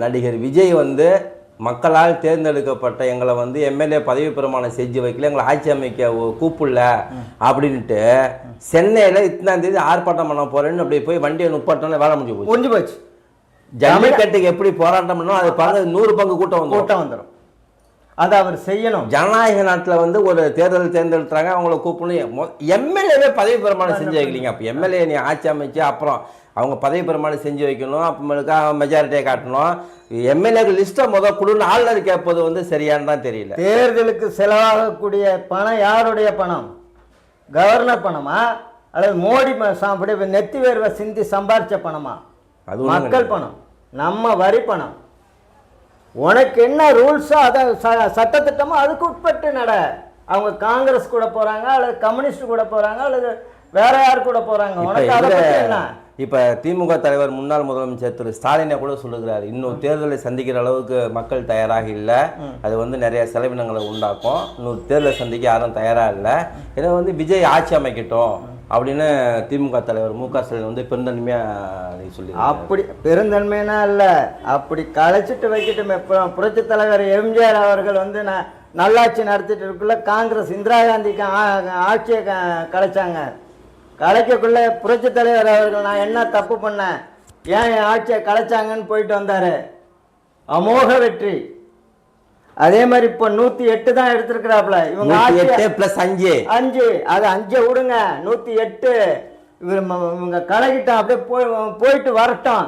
நடிகர் விஜய் வந்து மக்களால் தேர்ந்தெடுக்கப்பட்ட எங்களை வந்து எம்எல்ஏ பதவி பிரமாணம் செஞ்சு வைக்கல, எங்களை ஆட்சி அமைக்க கூப்பிடல அப்படின்ட்டு சென்னையில் இத்தனாம் தேதி ஆர்ப்பாட்டம் பண்ண போறேன்னு அப்படி போய் வண்டியை நுப்பாட்டோம்னா வேலை முடிஞ்சு போச்சு. ஜல்லிக்கட்டுக்கு எப்படி போராட்டம் பண்ணணும் அது பார்த்து 100 பங்கு கூட்டம் வந்துடும். அதை அவர் செய்யணும். ஜனநாயக நாட்டில் வந்து ஒரு தேர்தல் தேர்ந்தெடுத்துறாங்க, அவங்கள கூப்பிடணும். எம்எல்ஏவே பதவி பிரமாணம் செஞ்சு வைக்கலீங்க. அப்போ எம்எல்ஏ நீ ஆட்சி அமைச்சு அப்புறம் அவங்க பதவி பிரமாணம் செஞ்சு வைக்கணும், அப்புறமேலுக்கா மெஜாரிட்டியை காட்டணும். எம்எல்ஏக்கு லிஸ்ட்டை கொடுன்னு ஆளுநர் கேட்பது வந்து சரியானு தான் தெரியல. தேர்தலுக்கு செலவாகக்கூடிய பணம் யாருடைய பணம்? கவர்னர் பணமா அல்லது மோடி அப்படி நெத்தி வேர்வை சிந்தி சம்பாரிச்ச பணமா? அது மக்கள் பணம், நம்ம வரி பணம். உனக்கு என்ன ரூல்ஸோ அதை சட்டத்திட்டமோ அதுக்கு உட்பட்டு நட. அவங்க காங்கிரஸ் கூட போறாங்க அல்லது கம்யூனிஸ்ட் கூட போறாங்க அல்லது வேற யார் கூட போறாங்க, உனக்கு அதை பத்தி என்ன? இப்போ திமுக தலைவர் முன்னாள் முதலமைச்சர் திரு ஸ்டாலினை கூட சொல்லுகிறார், இன்னும் தேர்தலை சந்திக்கிற அளவுக்கு மக்கள் தயாராக இல்லை, அது வந்து நிறைய செலவினங்களை உண்டாக்கும், இன்னும் தேர்தலை சந்திக்க யாரும் தயாராக இல்லை, இதை வந்து விஜய் ஆட்சி அமைக்கட்டும் அப்படின்னு திமுக தலைவர் மு க ஸ்டாலின் வந்து பெருந்தன்மையாக சொல்லி. அப்படி பெருந்தன்மைனா இல்லை, அப்படி கலைச்சிட்டு வைக்கட்டுமே. புரட்சி தலைவர் எம்ஜிஆர் அவர்கள் வந்து நல்லாட்சி நடத்திட்டு இருக்குள்ள காங்கிரஸ் இந்திரா காந்திக்கு ஆட்சியை கலைச்சாங்க. கலைக்கக்குள்ள புரட்சி தலைவர் அவர்கள் நான் என்ன தப்பு பண்ணேன், ஏன் என் ஆட்சியை கலைச்சாங்கன்னு போயிட்டு வந்தார். அமோக வெற்றி. அதே மாதிரி இப்போ 108 தான் எடுத்திருக்கிறாப்புல. இவங்க 5 அது 5 விடுங்க, 108 இவங்க கலைக்கிட்ட அப்படியே போயிட்டு வரட்டும்.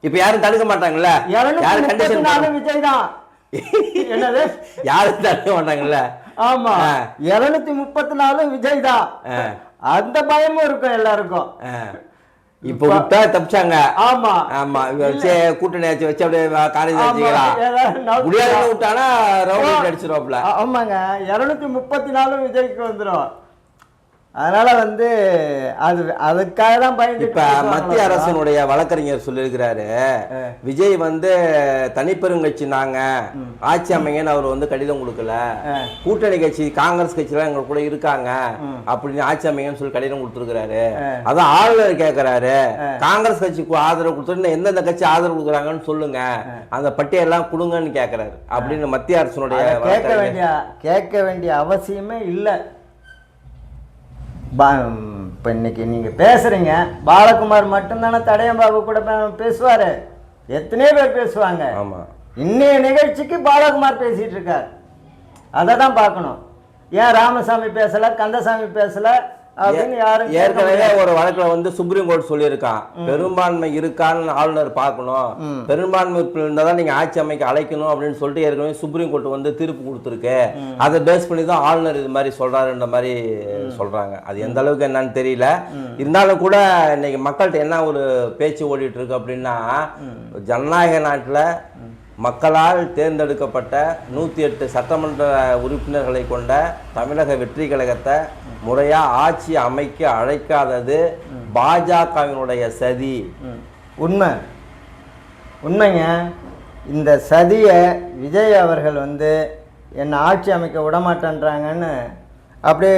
இப்ப யாரும் தடுக்க மாட்டாங்கல்ல, 234 விஜய் தான். என்னது யாரும் தடுக்க மாட்டாங்கல்ல? ஆமா, 234 விஜய் தான். அந்த பயமும் இருக்கும் எல்லாருக்கும். இப்ப விட்டா தப்பிச்சாங்க. ஆமா ஆமா, கூட்டணி ஆச்சு வச்சு அப்படியே காலேஜ் ஆச்சுக்கலாம் முடியாத விட்டானா ரவுண்ட் அடிச்சிருவாப்ல. ஆமாங்க, 234 விஜய்க்கு வந்துடும். அதனால வந்து அதுக்காக தான் பயந்து. இப்ப மத்திய அரசினுடைய வழக்கறிஞர் சொல்லியிருக்கிறாரு, விஜய் வந்து தனிப்பெருங்கட்சி நாங்க ஆட்சி அமைங்கன்னு அவர் வந்து கடிதம் கொடுக்கல, கூட்டணி கட்சி காங்கிரஸ் கட்சியெல்லாம் எங்க கூட இருக்காங்க அப்படின்னு ஆட்சி அமைங்கன்னு சொல்லி கடிதம் கொடுத்துருக்கிறாரு. அதான் ஆளுநர் கேட்கிறாரு, காங்கிரஸ் கட்சிக்கு ஆதரவு கொடுத்துட்டு எந்தெந்த கட்சி ஆதரவு கொடுக்குறாங்கன்னு சொல்லுங்க, அந்த பட்டியெல்லாம் கொடுங்கன்னு கேட்கிறாரு அப்படின்னு மத்திய அரசினுடைய. கேட்க வேண்டிய அவசியமே இல்லை. இப்போ இன்னைக்கு நீங்கள் பேசுகிறீங்க, பாலகுமார் மட்டும்தானே தடையம்பாபு கூட பேசுவார், எத்தனையோ பேர் பேசுவாங்க. ஆமாம், இன்னைய நிகழ்ச்சிக்கு பாலகுமார் பேசிகிட்டு இருக்கார், அதை தான் பார்க்கணும். ஏன் ராமசாமி பேசலை, கந்தசாமி பேசலை அப்படின்னு யாரும். ஏற்கனவே ஒரு வழக்கில் வந்து சுப்ரீம் கோர்ட் சொல்லியிருக்கான், பெரும்பான்மை இருக்கான்னு ஆளுநர் பார்க்கணும், பெரும்பான்மை இருந்தால் தான் நீங்கள் ஆட்சி அமைக்க அழைக்கணும் அப்படின்னு சொல்லிட்டு ஏற்கனவே சுப்ரீம் கோர்ட் வந்து தீர்ப்பு கொடுத்துருக்கு. அதை பேஸ் பண்ணி தான் ஆளுநர் இது மாதிரி சொல்கிறாருன்ற மாதிரி சொல்கிறாங்க. அது எந்த அளவுக்கு என்னன்னு தெரியல. இருந்தாலும் கூட இன்னைக்கு மக்கள்கிட்ட என்ன ஒரு பேச்சு ஓடிட்டு இருக்கு அப்படின்னா, ஜனநாயக நாட்டில் மக்களால் தேர்ந்தெடுக்கப்பட்ட 108 சட்டமன்ற உறுப்பினர்களை கொண்ட தமிழக வெற்றி கழகத்தை முறையாக ஆட்சி அமைக்க அழைக்காதது பாஜகவினுடைய சதி. உண்மைங்க. இந்த சதியை விஜய் அவர்கள் வந்து என்னை ஆட்சி அமைக்க விடமாட்டேன்றாங்கன்னு அப்படியே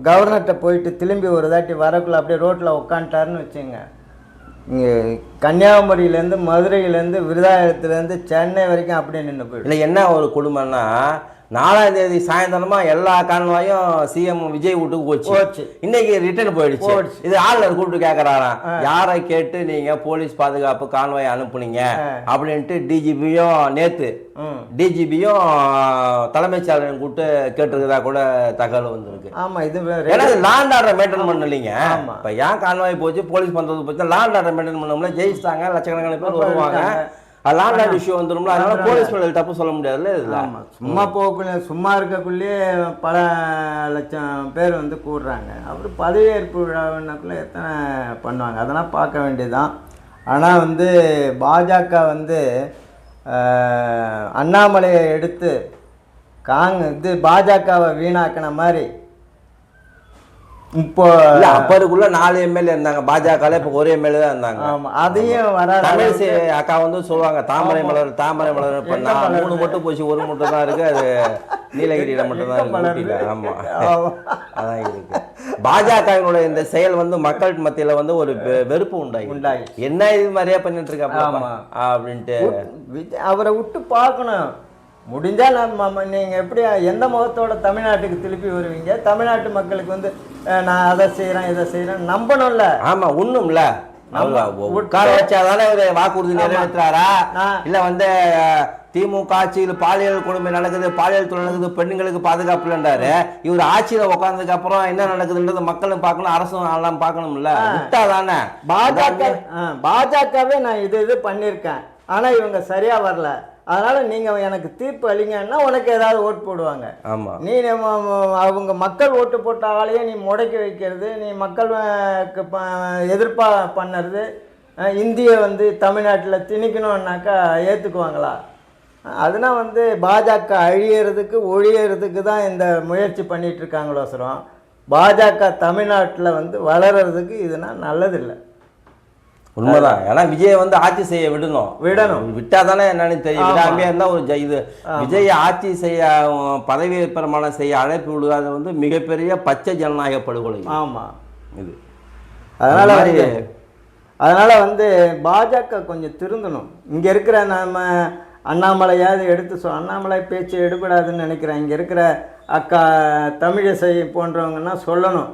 கவர்னர்கிட்ட போயிட்டு திரும்பி ஒரு தாட்டி வரக்குள்ள அப்படியே ரோட்டில் உட்காந்துட்டாருன்னு வச்சுங்க. இங்கே கன்னியாகுமரியிலேருந்து மதுரையிலேருந்து விருதாச்சலத்துலேருந்து சென்னை வரைக்கும் அப்படியே நின்று போயிடும். இல்லை என்ன ஒரு கொடுமைன்னா, 4ஆம் தேதி சாயந்தரமா எல்லா கான்வாயும் சிஎம் விஜய் வீட்டுக்கு போச்சு, இன்னைக்கு ரிட்டர்ன் போயிடுச்சு. இது ஆளுநர் கூப்பிட்டு கேட்கறாராம், யாரை கேட்டு நீங்க போலீஸ் பாதுகாப்பு கான்வாய் அனுப்புனீங்க அப்படின்ட்டு டிஜிபியும் நேத்து டிஜிபியும் தலைமைச் செயலரையும் கூப்பிட்டு கேட்டிருக்கதா கூட தகவல் வந்திருக்கு. ஆமா, இது லாண்ட் ஆர்டர் மெயின்டைன் பண்ணலீங்க. இப்ப ஏன் கான்வாய் போச்சு, போலீஸ் பண்றது போச்சு, லாண்ட் ஆர்டர் மெயின்டைன் பண்ணோம்ல, ஜெயிச்சிட்டாங்க, லட்சக்கணக்கான பேர் வருவாங்க, லாண்ட் ஆர்டர் இஷ்யூ வந்துடும்ல, அதனால போலீஸ் மேல தப்பு சொல்ல முடியாதுல்ல. இதுல சும்மா போகக்குள்ளே சும்மா இருக்கக்குள்ளேயே பல லட்சம் பேர் வந்து கூடுறாங்க. அப்புறம் பதவியேற்பு விழாவினாக்குள்ளே எத்தனை பண்ணுவாங்க, அதெல்லாம் பார்க்க வேண்டியதுதான். ஆனால் வந்து பாஜக வந்து அண்ணாமலையை எடுத்து இது பாஜகவை வீணாக்கின மாதிரி இப்போ அப்பருக்குள்ள 4 எம்எல்ஏ இருந்தாங்க பாஜக, இப்ப ஒரு எம்எல்ஏ தான் இருந்தாங்க. அதையும் தமிழிசை அக்கா வந்து சொல்லுவாங்க, தாமரை மலர் பண்ணா 3 மட்டும் போச்சு, 1 மட்டும் தான் இருக்கு, அது நீலகிரியில மட்டும் தான் இருக்கு. ஆமா, அதான் இருக்கு. பாஜகவினுடைய இந்த செயல் வந்து மக்கள் மத்தியில வந்து ஒரு வெறுப்பு உண்டாகி என்ன இது மாதிரியே பண்ணிட்டு இருக்க அப்படின்ட்டு அவரை விட்டு பார்க்கணும். முடிஞ்சா நீங்க எப்படி எந்த முகத்தோட தமிழ்நாட்டுக்கு திருப்பி வருவீங்க? தமிழ்நாட்டு மக்களுக்கு வந்து நான் அதை செய்யறேன் இதை செய்யறேன் நம்பணும்ல. ஆமா ஒண்ணும்ல உட்கார வச்சாதானே ஒரு வாக்குறுதி நிறைவேற்றுறாரா? இல்ல வந்து திமுக ஆட்சியில் பாலியல் கொடுமை நடக்குது, பாலியல் தொழில் நடக்குது, பெண்களுக்கு பாதுகாப்பு இல்லைன்றாரு. இவர் ஆட்சியில உட்கார்ந்ததுக்கு அப்புறம் என்ன நடக்குதுன்றது மக்களும் பார்க்கணும், அரசும் எல்லாம் பார்க்கணும்ல. விட்டாதானே பாஜகவே நான் இது பண்ணியிருக்கேன், ஆனா இவங்க சரியா வரல, அதனால நீங்க எனக்கு தீர்ப்பு அளிங்கன்னா உனக்கு ஏதாவது ஓட்டு போடுவாங்க. ஆமா, நீ அவங்க மக்கள் ஓட்டு போட்ட ஆளையே நீ முடக்கி வைக்கிறது, நீ மக்கள் எதிர்ப்பா பண்ணுறது, இந்தியை வந்து தமிழ்நாட்டில் திணிக்கணும்னாக்கா ஏற்றுக்குவாங்களா? அதனால் வந்து பாஜக அழியறதுக்கு ஒழியறதுக்கு தான் இந்த முயற்சி பண்ணிட்டு இருக்காங்களோசரம். பாஜக தமிழ்நாட்டில் வந்து வளர்கிறதுக்கு இதுனா நல்லதில்லை. உண்மைதான். ஏன்னா விஜயை வந்து ஆட்சி செய்ய விடணும். விட்டா தானே என்னன்னு தெரியும். விடாமையா இருந்தா ஒரு இது விஜய் ஆட்சி செய்ய பதவி பிரமாணம் செய்ய அழைப்பு விடுவது வந்து மிகப்பெரிய பச்சை ஜனநாயக படுகொலை. ஆமா, இது அதனால வந்து பாஜக கொஞ்சம் திருந்தணும். இங்க இருக்கிற நம்ம அண்ணாமலையாவது எடுத்து அண்ணாமலை பேச்சு எடுபடாதுன்னு நினைக்கிறேன். இங்க இருக்கிற அக்கா தமிழிசை போன்றவங்கன்னா சொல்லணும்.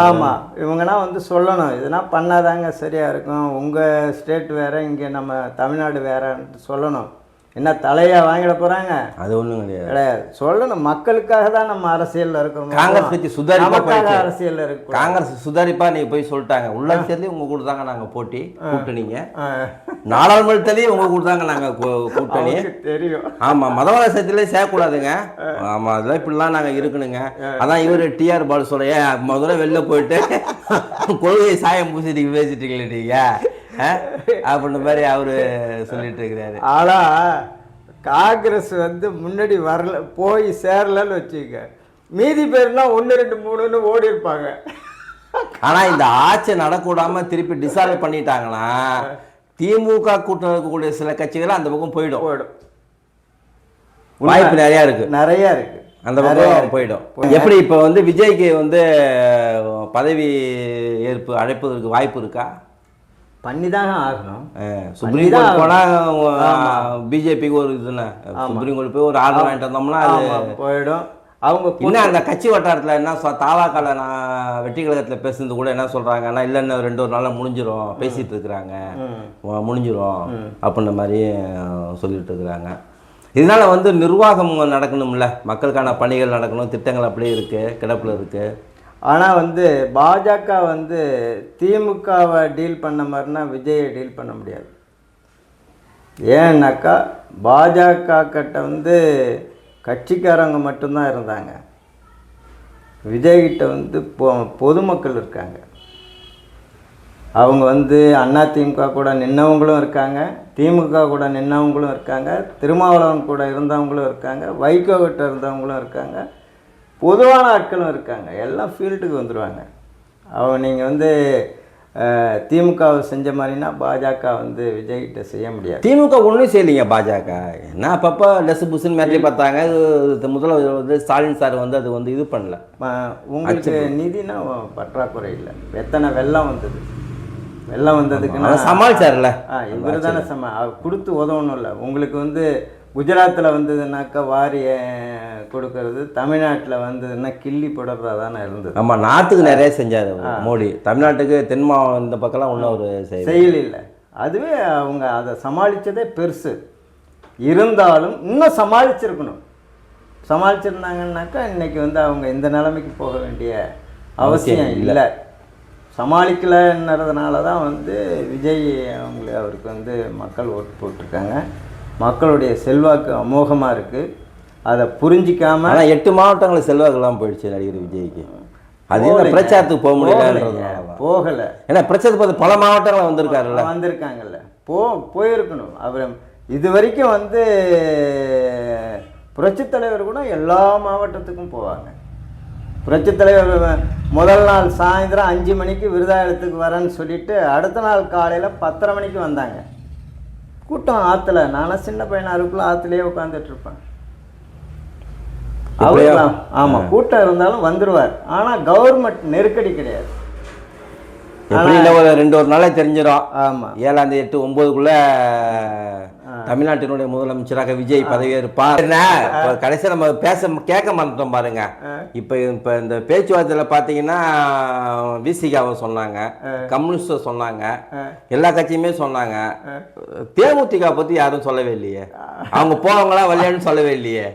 ஆமாம், இவங்கன்னா வந்து சொல்லணும், இதெல்லாம் பண்ணாதாங்க சரியாக இருக்கும், உங்கள் ஸ்டேட் வேறு, இங்கே நம்ம தமிழ்நாடு வேறன்ட்டு சொல்லணும். என்ன தலையா வாங்கிட போகிறாங்க? அது ஒன்றும் கிடையாது. சொல்லணும், மக்களுக்காக தான் நம்ம அரசியலில் இருக்கிறோம். காங்கிரஸ் கட்சி சுதாரிப்பாக அரசியலில் இருக்கு. காங்கிரஸ் சுதாரிப்பாக நீங்கள் போய் சொல்லிட்டாங்க. உள்ளாட்சியிலேயும் உங்கள் கூட தாங்க நாங்கள் போட்டி கூட்டணிங்க, நாடாளுமன்றத்திலேயும் உங்கள் கூட தாங்க நாங்கள் கூட்டணி தெரியும். ஆமாம், மதவாதத்திலே சேர்க்கக்கூடாதுங்க. ஆமாம், அதெல்லாம் இப்படிலாம் நாங்கள் இருக்கணுங்க. அதான் இவர் டிஆர் பாலுடைய முதல்ல வெளில போயிட்டு கொள்கை சாயம் பூசிட்டு பேசிட்டீங்களே நீங்கள் அப்படின்ற மாதிரி அவரு சொல்லிட்டு இருக்கிறாரு. ஆனா காங்கிரஸ் வந்து முன்னாடி வரல, போய் சேரலன்னு வச்சுக்க, மீதி பேர்லாம் 1 2 3ன்னு ஓடி இருப்பாங்க. ஆனா இந்த ஆட்சி நடக்கூடாம திருப்பி டிசால்வ் பண்ணிட்டாங்கன்னா திமுக கூட்டணி இருக்கக்கூடிய சில கட்சிகள் அந்த பக்கம் போயிடும். வாய்ப்பு நிறைய இருக்கு அந்த பக்கம் போயிடும். எப்படி இப்ப வந்து விஜய்க்கு வந்து பதவி ஏற்பு அழைப்பதற்கு வாய்ப்பு இருக்கா? பண்ணிதாங்க ஆகணும். சுப்ரீம் கோர்ட் போனா பிஜேபிக்கு ஒரு இதுன்னு சுப்ரீம் கோர்ட் போய் ஒரு ஆர்டர் வாங்கிட்டு வந்தோம்னா அது போயிடும். அவங்க இன்னும் அந்த கட்சி வட்டாரத்தில் என்ன தாவாக்கால நான் வெற்றி கழகத்தில் பேசுறது கூட என்ன சொல்றாங்கன்னா, இல்லை இன்னும் 2 நாளில் முடிஞ்சிடும் பேசிட்டு இருக்கிறாங்க, முடிஞ்சிடும் அப்படின்ற மாதிரி சொல்லிட்டு இருக்கிறாங்க. இதனால வந்து நிர்வாகம் நடக்கணும்ல, மக்களுக்கான பணிகள் நடக்கணும், திட்டங்கள் அப்படியே இருக்கு, கிடப்பில் இருக்கு. ஆனால் வந்து பாஜக வந்து திமுகவை டீல் பண்ண மாதிரினா விஜயை டீல் பண்ண முடியாது. ஏன்னாக்கா பாஜக கிட்ட வந்து கட்சிக்காரங்க மட்டும்தான் இருந்தாங்க, விஜய்கிட்ட வந்து பொதுமக்கள் இருக்காங்க. அவங்க வந்து அதிமுக கூட நின்னவங்களும் இருக்காங்க, திமுக கூட நின்னவங்களும் இருக்காங்க, திருமாவளவன் கூட இருந்தவங்களும் இருக்காங்க, வைகோ கிட்ட இருந்தவங்களும் இருக்காங்க, பொதுவான ஆட்களும் இருக்காங்க. எல்லாம் ஃபீல்டுக்கு வந்துடுவாங்க. அவங்க நீங்கள் வந்து திமுகவை செஞ்ச மாதிரினா பாஜக வந்து விஜய்கிட்ட செய்ய முடியாது. திமுக ஒன்றும் செய்யலைங்க. பாஜக என்ன அப்பப்போ லெஸ் புஷன் மாதிரி பார்த்தாங்க. முதல்வர் வந்து ஸ்டாலின் சார் வந்து அது வந்து இது பண்ணல. உங்களுக்கு நிதினா பற்றாக்குறை இல்லை. எத்தனை வெள்ளம் வந்ததுக்குன்னா சமாளிச்சார்ல, இவர் தானே கொடுத்து உதவணும் இல்லை. உங்களுக்கு வந்து குஜராத்தில் வந்ததுனாக்கா வாரிய கொடுக்கறது, தமிழ்நாட்டில் வந்ததுன்னா கிள்ளி போடுறதா தானே இருந்தது. ஆமாம், நாட்டுக்கு நிறைய செஞ்சார் மோடி. தமிழ்நாட்டுக்கு தென் மாவட்டம் இந்த பக்கம்லாம் ஒன்றும் ஒரு செயல் இல்லை. அதுவே அவங்க அதை சமாளித்ததே பெருசு. இருந்தாலும் இன்னும் சமாளிச்சிருந்தாங்கன்னாக்கா இன்றைக்கி வந்து அவங்க இந்த நிலைமைக்கு போக வேண்டிய அவசியம் இல்லை. சமாளிக்கலைன்றதுனால தான் வந்து விஜய் அவருக்கு வந்து மக்கள் ஓட்டு போட்டிருக்காங்க. மக்களுடைய செல்வாக்கு அமோகமாக இருக்குது. அதை புரிஞ்சிக்காம 8 மாவட்டங்களில் செல்வாக்கெல்லாம் போயிடுச்சு நடிகர் விஜய்க்கு. அது பிரச்சாரத்துக்கு போக முடியல, போகலை. ஏன்னா பிரச்சாரத்துக்கு பார்த்து பல மாவட்டங்களில் வந்திருக்காங்கல்ல, போயிருக்கணும். அவர் இது வரைக்கும் வந்து புரட்சித் தலைவர் கூட எல்லா மாவட்டத்துக்கும் போவாங்க. புரட்சித் தலைவர் முதல் நாள் சாயந்தரம் 5 மணிக்கு விருதாலயத்துக்கு வரேன்னு சொல்லிட்டு அடுத்த நாள் காலையில் 10:30 மணிக்கு வந்தாங்க. கூட்டம் ஆற்றுல, நானும் சின்ன பையனாக இருக்குள்ள ஆற்றுலேயே உட்காந்துட்ருப்பேன். அவர் ஆமாம் கூட்டம் இருந்தாலும் வந்துடுவார். ஆனால் கவர்மெண்ட் நெருக்கடி கிடையாது. எப்படி இல்லை ஒரு 2 நாளே தெரிஞ்சிடும். ஆமாம் 7ஆம் தேதி 8, 9க்குள்ள தமிழ்நாட்டினுடைய முதலமைச்சராக விஜய் பதவியேற்பார். கடைசியாக நம்ம கேட்க மாட்டோம் பாருங்க. இப்போ இந்த பேச்சுவார்த்தையில் பார்த்தீங்கன்னா விசிகாவை சொன்னாங்க, கம்யூனிஸ்ட சொன்னாங்க, எல்லா கட்சியுமே சொன்னாங்க. தேமுதிக பற்றி யாரும் சொல்லவே இல்லையே. அவங்க போவாங்களா வரலையான்னு சொல்லவே இல்லையே.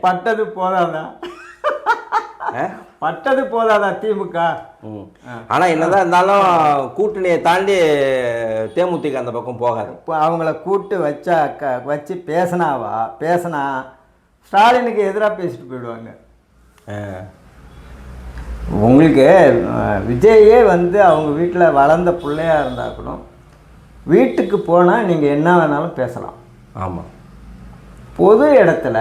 பட்டது போதாதா திமுக? ஆனா என்னதான் இருந்தாலும் கூட்டணியை தாண்டி தேமுதிக அந்த பக்கம் போகாது. இப்போ அவங்கள கூட்டு வச்சு பேசினா ஸ்டாலினுக்கு எதிராக பேசிட்டு போயிடுவாங்க. உங்களுக்கு விஜயே வந்து அவங்க வீட்டில் வளர்ந்த பிள்ளையா இருந்தால் கூட வீட்டுக்கு போனால் நீங்கள் என்ன வேணாலும் பேசலாம். ஆமாம், பொது இடத்துல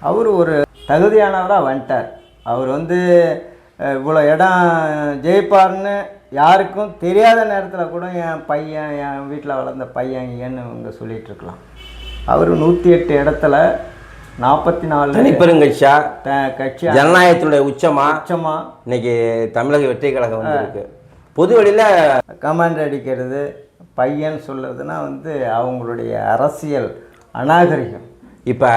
அவர் ஒரு தகுதியானவராக வந்துட்டார். அவர் வந்து இவ்வளோ இடம் ஜெயிப்பார்னு யாருக்கும் தெரியாத நேரத்தில் கூட என் பையன், என் வீட்டில் வளர்ந்த பையன் ஏன்னு இவங்க சொல்லிகிட்டு இருக்கலாம். அவர் 108 இடத்துல 44 தனிப்பெருங்கட்சியா கட்சி ஜனநாயகத்தினுடைய உச்சமா இன்னைக்கு தமிழக வெற்றி கழகம் வந்திருக்கு. பொது வழியில் கமாண்ட் அடிக்கிறது, பையன் சொல்கிறதுனா வந்து அவங்களுடைய அரசியல் அநாகரிகம். இப்போ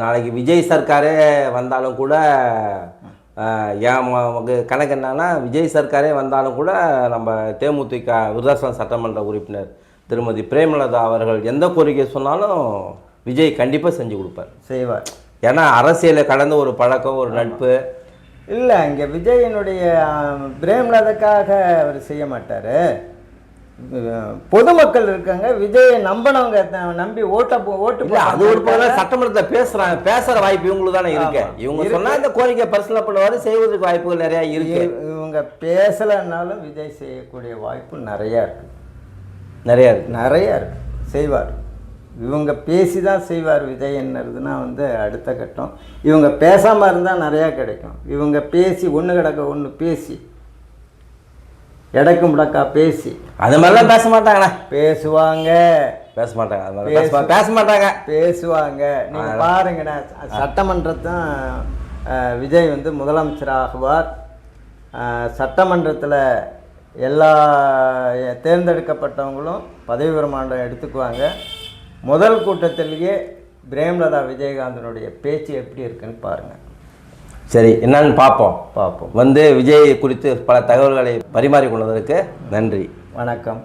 நாளைக்கு விஜய் சர்க்காரே வந்தாலும் கூட கணக்கு என்னன்னா, விஜய் சர்க்காரே வந்தாலும் கூட நம்ம தேமுதிக விருதாசலம் சட்டமன்ற உறுப்பினர் திருமதி பிரேமலதா அவர்கள் எந்த கோரிக்கை சொன்னாலும் விஜய் கண்டிப்பாக செஞ்சு கொடுப்பார், செய்வார். ஏன்னா அரசியலில் கடந்த ஒரு பழக்கம், ஒரு நட்பு. இல்லை, இங்கே விஜயனுடைய பிரேமலதாக்காக அவர் செய்ய மாட்டார். பொதுமக்கள் இருக்காங்க, விஜயை நம்பினவங்க நம்பி ஓட்டு அது ஒரு பக்கம் சட்டமன்றத்தில் பேசுற வாய்ப்பு இவங்களுக்கு தானே இருக்கு. இவங்க சொன்னா இந்த கோரிக்கை பர்சனல் பண்ணுவாரு, செய்வதற்கு வாய்ப்புகள் நிறைய இருக்கு. இவங்க பேசலைன்னாலும் விஜய் செய்யக்கூடிய வாய்ப்பு நிறையா இருக்கு, செய்வார். இவங்க பேசி தான் செய்வார் விஜய் என்னதுன்னா வந்து அடுத்த கட்டம். இவங்க பேசாமல் இருந்தால் நிறையா கிடைக்கும். இவங்க பேசி ஒன்று கிடக்க ஒன்று பேசி எடக்கு முடக்கா பேசி அது மாதிரிலாம் பேச மாட்டாங்கண்ணா. பேசுவாங்க. நீங்கள் பாருங்கண்ணா, சட்டமன்றத்தான் விஜய் வந்து முதலமைச்சர் ஆகுவார். சட்டமன்றத்தில் எல்லா தேர்ந்தெடுக்கப்பட்டவங்களும் பதவி பிரமாணம் எடுத்துக்குவாங்க. முதல் கூட்டத்திலேயே பிரேமலதா விஜயகாந்தனுடைய பேச்சு எப்படி இருக்குன்னு பாருங்கள். சரி, என்னன்னு பார்ப்போம். வந்து விஜய் குறித்து பல தகவல்களை பரிமாறிக்கொண்டதற்கு நன்றி, வணக்கம்.